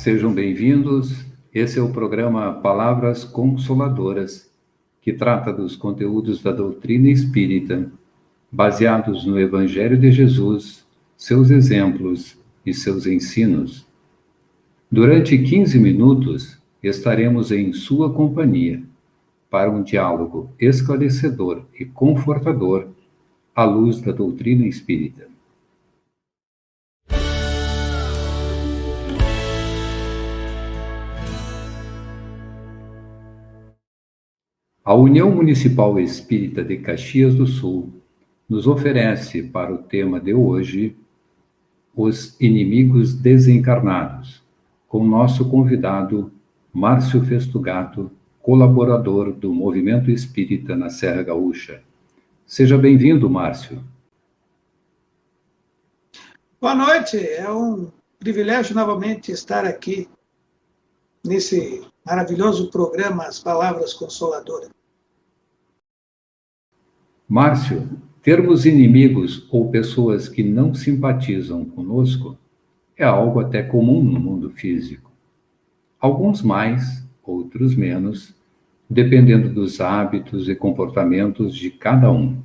Sejam bem-vindos. Esse é o programa Palavras Consoladoras, que trata dos conteúdos da doutrina espírita, baseados no Evangelho de Jesus, seus exemplos e seus ensinos. Durante 15 minutos, estaremos em sua companhia para um diálogo esclarecedor e confortador à luz da doutrina espírita. A União Municipal Espírita de Caxias do Sul nos oferece para o tema de hoje os inimigos desencarnados, com nosso convidado Márcio Festugato, colaborador do Movimento Espírita na Serra Gaúcha. Seja bem-vindo, Márcio. Boa noite, é um privilégio novamente estar aqui nesse maravilhoso programa As Palavras Consoladoras. Márcio, termos inimigos ou pessoas que não simpatizam conosco é algo até comum no mundo físico. Alguns mais, outros menos, dependendo dos hábitos e comportamentos de cada um.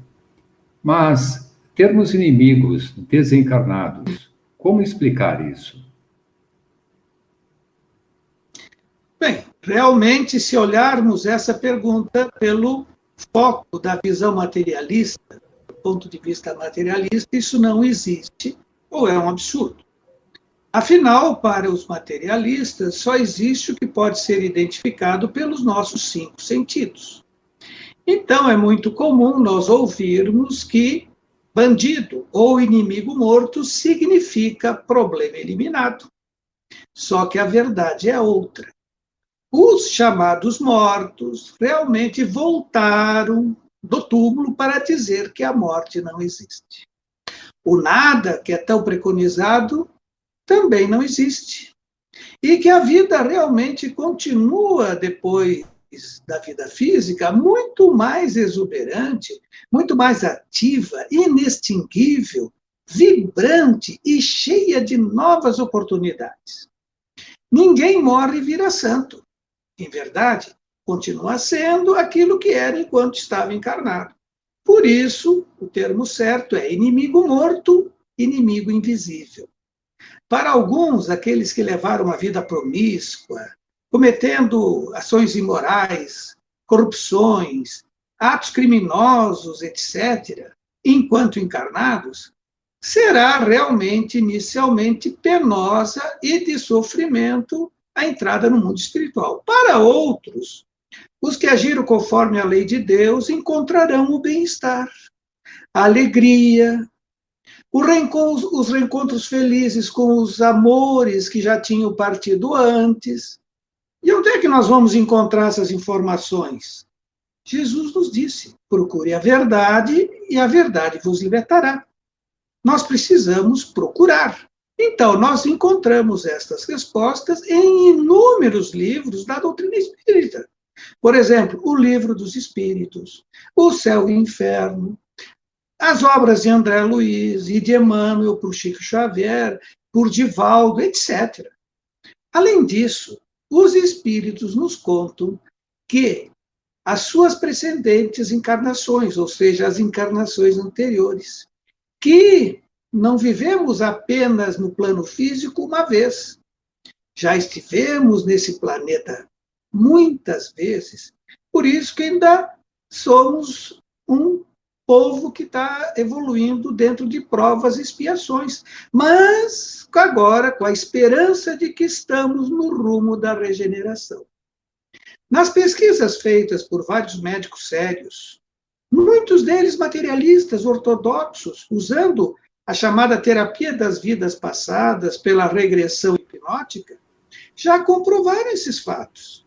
Mas termos inimigos desencarnados, como explicar isso? Bem, realmente, se olharmos essa pergunta pelo foco da visão materialista, do ponto de vista materialista, isso não existe, ou é um absurdo. Afinal, para os materialistas, só existe o que pode ser identificado pelos nossos 5 sentidos. Então, é muito comum nós ouvirmos que bandido ou inimigo morto significa problema eliminado. Só que a verdade é outra. Os chamados mortos realmente voltaram do túmulo para dizer que a morte não existe. O nada, que é tão preconizado, também não existe. E que a vida realmente continua depois da vida física muito mais exuberante, muito mais ativa, inextinguível, vibrante e cheia de novas oportunidades. Ninguém morre e vira santo. Em verdade, continua sendo aquilo que era enquanto estava encarnado. Por isso, o termo certo é inimigo morto, inimigo invisível. Para alguns, aqueles que levaram uma vida promíscua, cometendo ações imorais, corrupções, atos criminosos, etc., enquanto encarnados, será realmente, inicialmente, penosa e de sofrimento a entrada no mundo espiritual. Para outros, os que agiram conforme a lei de Deus encontrarão o bem-estar, a alegria, os reencontros felizes com os amores que já tinham partido antes. E onde é que nós vamos encontrar essas informações? Jesus nos disse: procure a verdade e a verdade vos libertará. Nós precisamos procurar. Então, nós encontramos estas respostas em inúmeros livros da doutrina espírita. Por exemplo, o Livro dos Espíritos, O Céu e o Inferno, as obras de André Luiz e de Emmanuel, por Chico Xavier, por Divaldo, etc. Além disso, os espíritos nos contam que as suas precedentes encarnações, ou seja, as encarnações anteriores, que não vivemos apenas no plano físico uma vez. Já estivemos nesse planeta muitas vezes, por isso que ainda somos um povo que está evoluindo dentro de provas e expiações, mas agora com a esperança de que estamos no rumo da regeneração. Nas pesquisas feitas por vários médicos sérios, muitos deles materialistas ortodoxos, usando a chamada terapia das vidas passadas pela regressão hipnótica, já comprovaram esses fatos.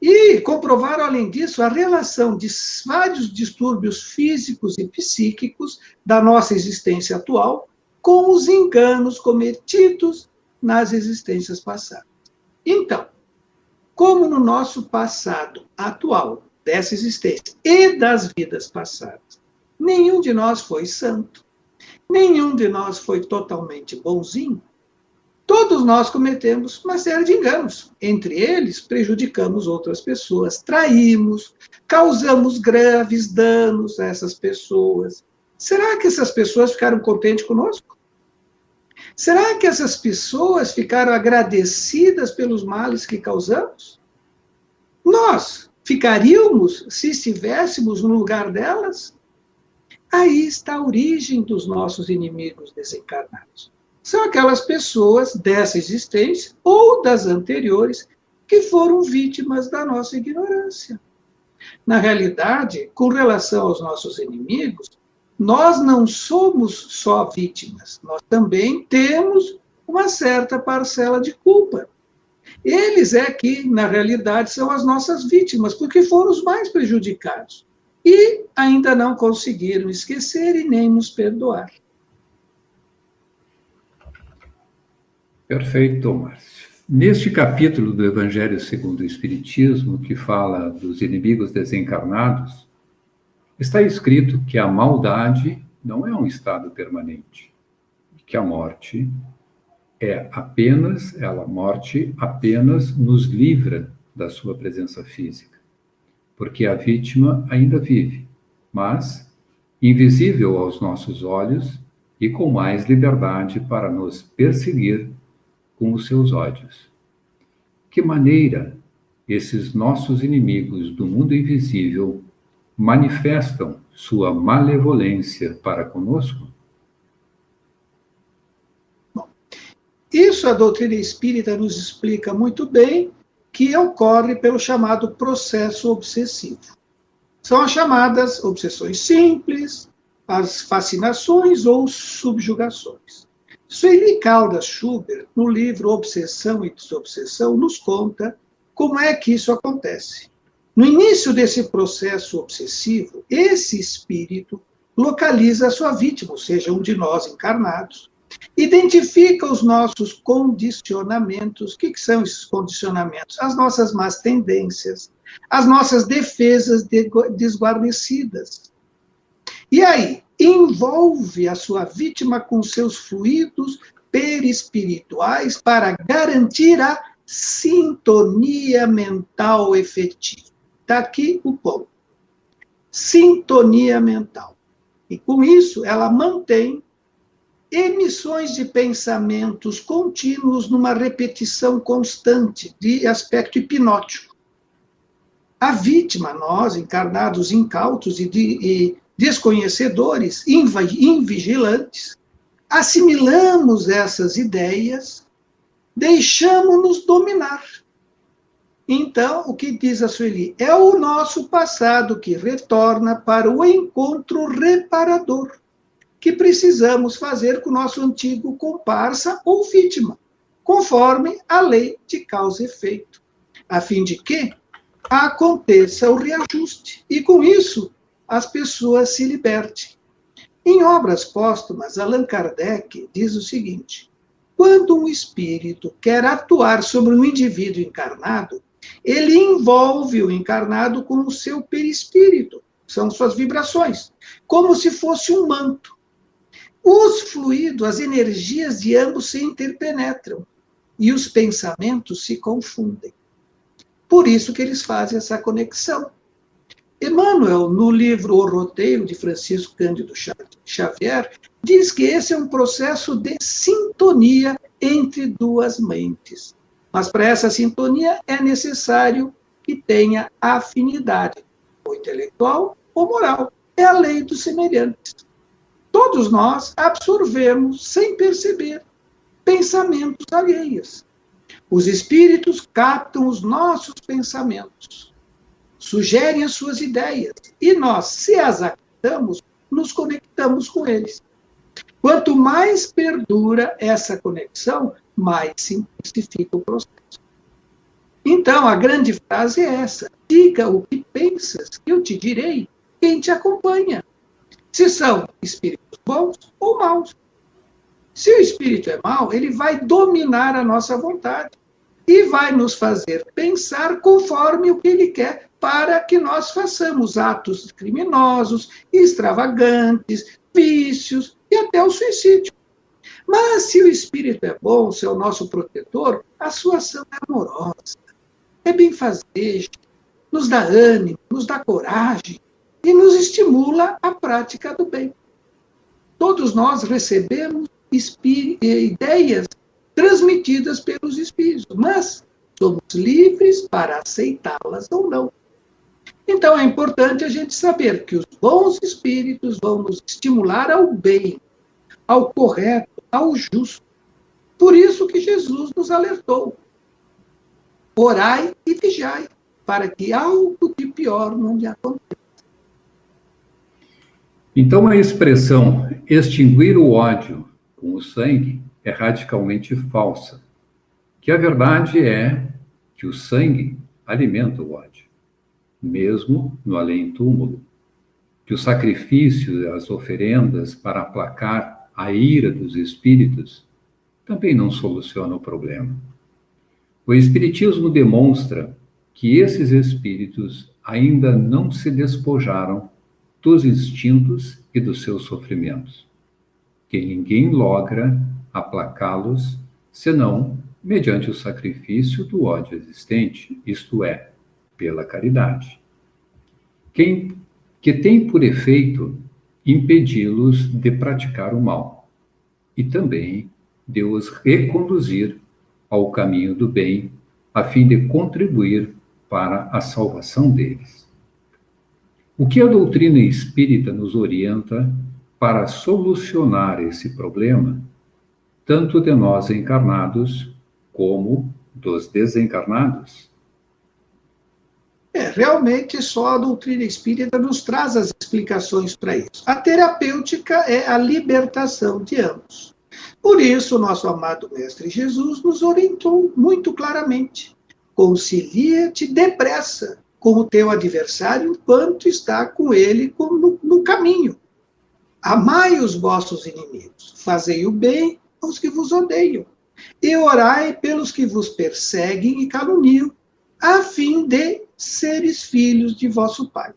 E comprovaram, além disso, a relação de vários distúrbios físicos e psíquicos da nossa existência atual com os enganos cometidos nas existências passadas. Então, como no nosso passado atual, dessa existência e das vidas passadas, nenhum de nós foi santo, nenhum de nós foi totalmente bonzinho, Todos nós cometemos uma série de enganos. Entre eles, prejudicamos outras pessoas, traímos, causamos graves danos a essas pessoas. Será que essas pessoas ficaram contentes conosco? Será que essas pessoas ficaram agradecidas pelos males que causamos? Nós ficaríamos se estivéssemos no lugar delas? Aí está a origem dos nossos inimigos desencarnados. São aquelas pessoas dessa existência ou das anteriores que foram vítimas da nossa ignorância. Na realidade, com relação aos nossos inimigos, nós não somos só vítimas, nós também temos uma certa parcela de culpa. Eles é que, na realidade, são as nossas vítimas, porque foram os mais prejudicados. E ainda não conseguiram esquecer e nem nos perdoar. Perfeito, Márcio. Neste capítulo do Evangelho segundo o Espiritismo, que fala dos inimigos desencarnados, está escrito que a maldade não é um estado permanente, que a morte apenas nos livra da sua presença física, porque a vítima ainda vive, mas invisível aos nossos olhos e com mais liberdade para nos perseguir com os seus ódios. Que maneira esses nossos inimigos do mundo invisível manifestam sua malevolência para conosco? Isso a doutrina espírita nos explica muito bem, que ocorre pelo chamado processo obsessivo. São as chamadas obsessões simples, as fascinações ou subjugações. Sueli Caldas Schubert, no livro Obsessão e Desobsessão, nos conta como é que isso acontece. No início desse processo obsessivo, esse espírito localiza a sua vítima, ou seja, um de nós encarnados, identifica os nossos condicionamentos. O que são esses condicionamentos? As nossas más tendências, as nossas defesas desguarnecidas. E aí, envolve a sua vítima com seus fluidos perispirituais para garantir a sintonia mental efetiva. Está aqui o ponto. Sintonia mental. E com isso, ela mantém emissões de pensamentos contínuos numa repetição constante de aspecto hipnótico. A vítima, nós, encarnados incautos e desconhecedores, invigilantes, assimilamos essas ideias, deixamos-nos dominar. Então, o que diz a Sueli? É o nosso passado que retorna para o encontro reparador que precisamos fazer com o nosso antigo comparsa ou vítima, conforme a lei de causa e efeito, a fim de que aconteça o reajuste e, com isso, as pessoas se libertem. Em obras póstumas, Allan Kardec diz o seguinte: quando um espírito quer atuar sobre um indivíduo encarnado, ele envolve o encarnado com o seu perispírito, são suas vibrações, como se fosse um manto. Os fluidos, as energias de ambos se interpenetram e os pensamentos se confundem. Por isso que eles fazem essa conexão. Emmanuel, no livro O Roteiro, de Francisco Cândido Xavier, diz que esse é um processo de sintonia entre duas mentes. Mas para essa sintonia é necessário que tenha afinidade, ou intelectual ou moral. É a lei dos semelhantes. Todos nós absorvemos, sem perceber, pensamentos alheios. Os espíritos captam os nossos pensamentos, sugerem as suas ideias, e nós, se as acatamos, nos conectamos com eles. Quanto mais perdura essa conexão, mais se intensifica o processo. Então, a grande frase é essa: diga o que pensas, que eu te direi quem te acompanha. Se são espíritos bons ou maus. Se o espírito é mau, ele vai dominar a nossa vontade e vai nos fazer pensar conforme o que ele quer, para que nós façamos atos criminosos, extravagantes, vícios e até o suicídio. Mas se o Espírito é bom, se é o nosso protetor, a sua ação é amorosa, é benfazeja, nos dá ânimo, nos dá coragem e nos estimula à prática do bem. Todos nós recebemos ideias transmitidas pelos Espíritos, mas somos livres para aceitá-las ou não. Então é importante a gente saber que os bons Espíritos vão nos estimular ao bem, ao correto, ao justo. Por isso que Jesus nos alertou: orai e vigiai, para que algo de pior não lhe aconteça. Então, a expressão extinguir o ódio com o sangue é radicalmente falsa, que a verdade é que o sangue alimenta o ódio, mesmo no além-túmulo, que o sacrifício e as oferendas para aplacar a ira dos espíritos também não solucionam o problema. O Espiritismo demonstra que esses espíritos ainda não se despojaram dos instintos e dos seus sofrimentos, que ninguém logra aplacá-los senão mediante o sacrifício do ódio existente, isto é, pela caridade, que tem por efeito impedi-los de praticar o mal e também de os reconduzir ao caminho do bem, a fim de contribuir para a salvação deles. O que a doutrina espírita nos orienta para solucionar esse problema, tanto de nós encarnados como dos desencarnados? Realmente só a doutrina espírita nos traz as explicações para isso. A terapêutica é a libertação de ambos. Por isso, o nosso amado Mestre Jesus nos orientou muito claramente: concilia-te depressa com o teu adversário enquanto está com ele no caminho. Amai os vossos inimigos, fazei o bem aos que vos odeiam, e orai pelos que vos perseguem e caluniam, a fim de seres filhos de vosso Pai.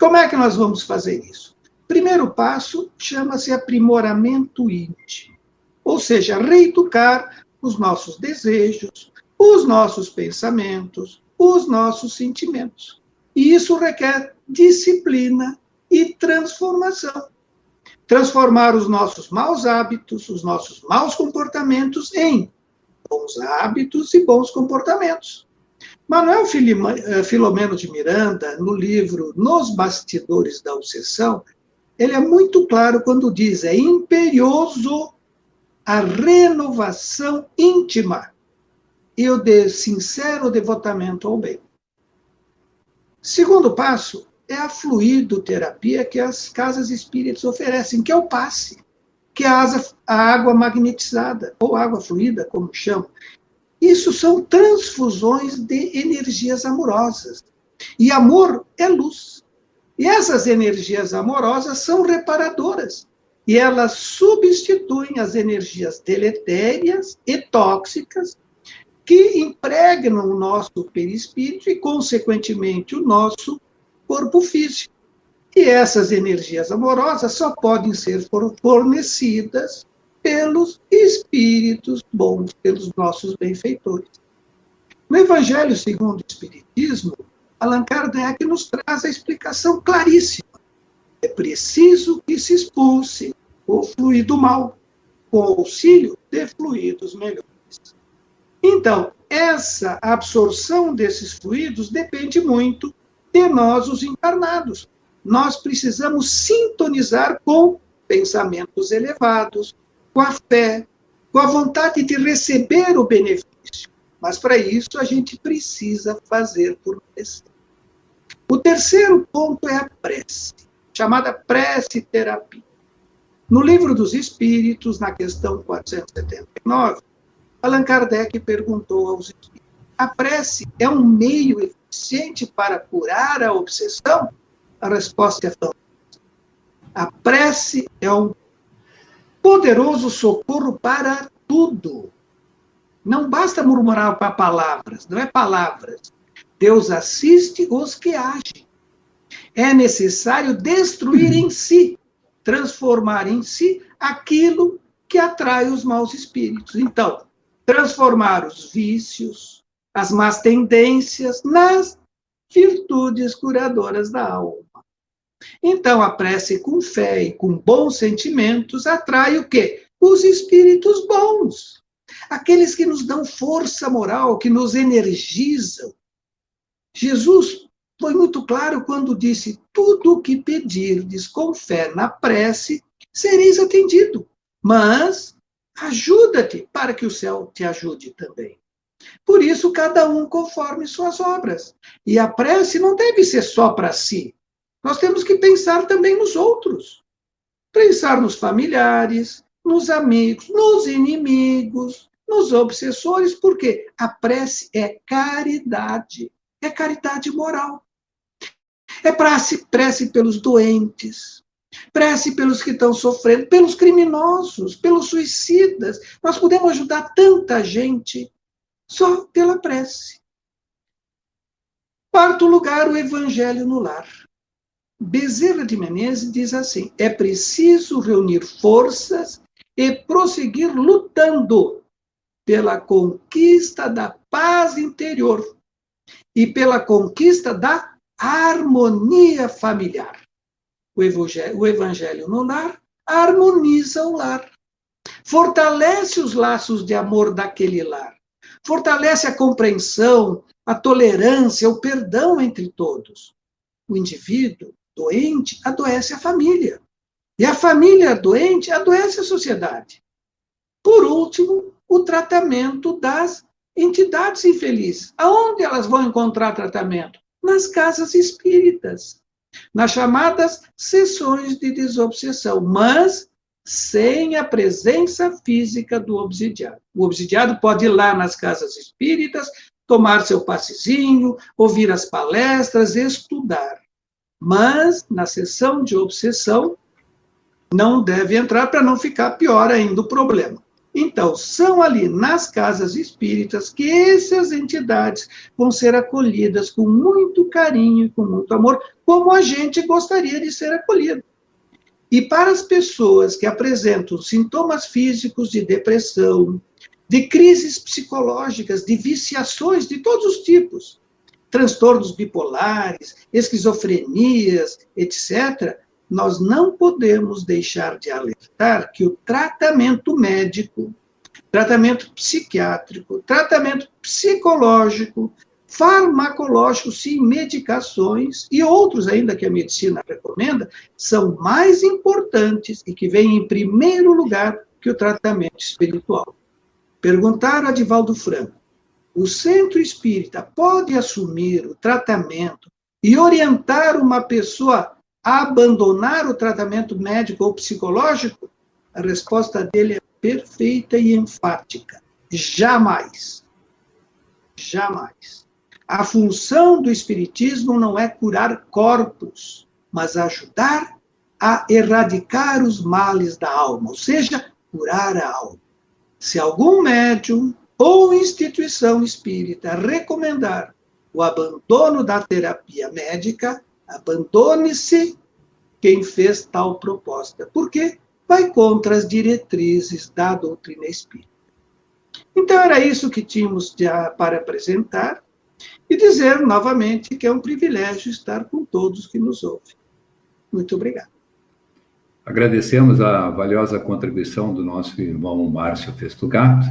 Como é que nós vamos fazer isso? Primeiro passo chama-se aprimoramento íntimo, ou seja, reeducar os nossos desejos, os nossos pensamentos, os nossos sentimentos. E isso requer disciplina e transformação. Transformar os nossos maus hábitos, os nossos maus comportamentos em bons hábitos e bons comportamentos. Manuel Filomeno de Miranda, no livro Nos Bastidores da Obsessão, ele é muito claro quando diz: é imperioso a renovação íntima e o de sincero devotamento ao bem. Segundo passo é a fluidoterapia que as casas espíritas oferecem, que é o passe, que é a água magnetizada, ou água fluida, como chamam. Isso são transfusões de energias amorosas. E amor é luz. E essas energias amorosas são reparadoras. E elas substituem as energias deletérias e tóxicas que impregnam o nosso perispírito e, consequentemente, o nosso corpo físico. E essas energias amorosas só podem ser fornecidas pelos espíritos bons, pelos nossos benfeitores. No Evangelho segundo o Espiritismo, Allan Kardec nos traz a explicação claríssima. É preciso que se expulse o fluido mal, com auxílio de fluidos melhores. Então, essa absorção desses fluidos depende muito de nós, os encarnados. Nós precisamos sintonizar com pensamentos elevados, com a fé, com a vontade de receber o benefício. Mas, para isso, a gente precisa fazer por merecer. O terceiro ponto é a prece, chamada prece-terapia. No Livro dos Espíritos, na questão 479, Allan Kardec perguntou aos espíritos: a prece é um meio eficiente para curar a obsessão? A resposta é não. A prece é um poderoso socorro para tudo. Não basta murmurar para palavras, não é palavras. Deus assiste os que agem. É necessário destruir em si, transformar em si aquilo que atrai os maus espíritos. Então, transformar os vícios, as más tendências, nas virtudes curadoras da alma. Então, a prece com fé e com bons sentimentos atrai o quê? Os espíritos bons. Aqueles que nos dão força moral, que nos energizam. Jesus foi muito claro quando disse: tudo o que pedirdes com fé na prece, sereis atendido. Mas ajuda-te para que o céu te ajude também. Por isso, cada um conforme suas obras. E a prece não deve ser só para si. Nós temos que pensar também nos outros. Pensar nos familiares, nos amigos, nos inimigos, nos obsessores, porque a prece é caridade moral. É prece pelos doentes, prece pelos que estão sofrendo, pelos criminosos, pelos suicidas. Nós podemos ajudar tanta gente só pela prece. Quarto lugar, o Evangelho no lar. Bezerra de Menezes diz assim: é preciso reunir forças e prosseguir lutando pela conquista da paz interior e pela conquista da harmonia familiar. O Evangelho no lar harmoniza o lar, fortalece os laços de amor daquele lar, fortalece a compreensão, a tolerância, o perdão entre todos. O indivíduo doente adoece a família, e a família doente adoece a sociedade. Por último, o tratamento das entidades infelizes. Aonde elas vão encontrar tratamento? Nas casas espíritas, nas chamadas sessões de desobsessão, mas sem a presença física do obsidiado. O obsidiado pode ir lá nas casas espíritas, tomar seu passezinho, ouvir as palestras, estudar. Mas na sessão de obsessão não deve entrar para não ficar pior ainda o problema. Então, são ali nas casas espíritas que essas entidades vão ser acolhidas com muito carinho e com muito amor, como a gente gostaria de ser acolhido. E para as pessoas que apresentam sintomas físicos de depressão, de crises psicológicas, de viciações de todos os tipos, transtornos bipolares, esquizofrenias, etc., nós não podemos deixar de alertar que o tratamento médico, tratamento psiquiátrico, tratamento psicológico, farmacológico, sim, medicações e outros ainda que a medicina recomenda, são mais importantes e que vêm em primeiro lugar que o tratamento espiritual. Perguntaram a Divaldo Franco: o centro espírita pode assumir o tratamento e orientar uma pessoa a abandonar o tratamento médico ou psicológico? A resposta dele é perfeita e enfática: jamais. Jamais. A função do espiritismo não é curar corpos, mas ajudar a erradicar os males da alma, ou seja, curar a alma. Se algum médium ou instituição espírita recomendar o abandono da terapia médica, abandone-se quem fez tal proposta, porque vai contra as diretrizes da doutrina espírita. Então, era isso que tínhamos para apresentar e dizer novamente que é um privilégio estar com todos que nos ouvem. Muito obrigado. Agradecemos a valiosa contribuição do nosso irmão Márcio Festugato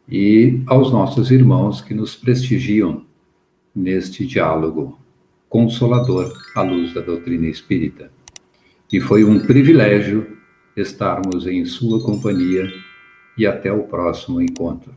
e aos nossos irmãos que nos prestigiam neste diálogo consolador à luz da doutrina espírita. E foi um privilégio estarmos em sua companhia e até o próximo encontro.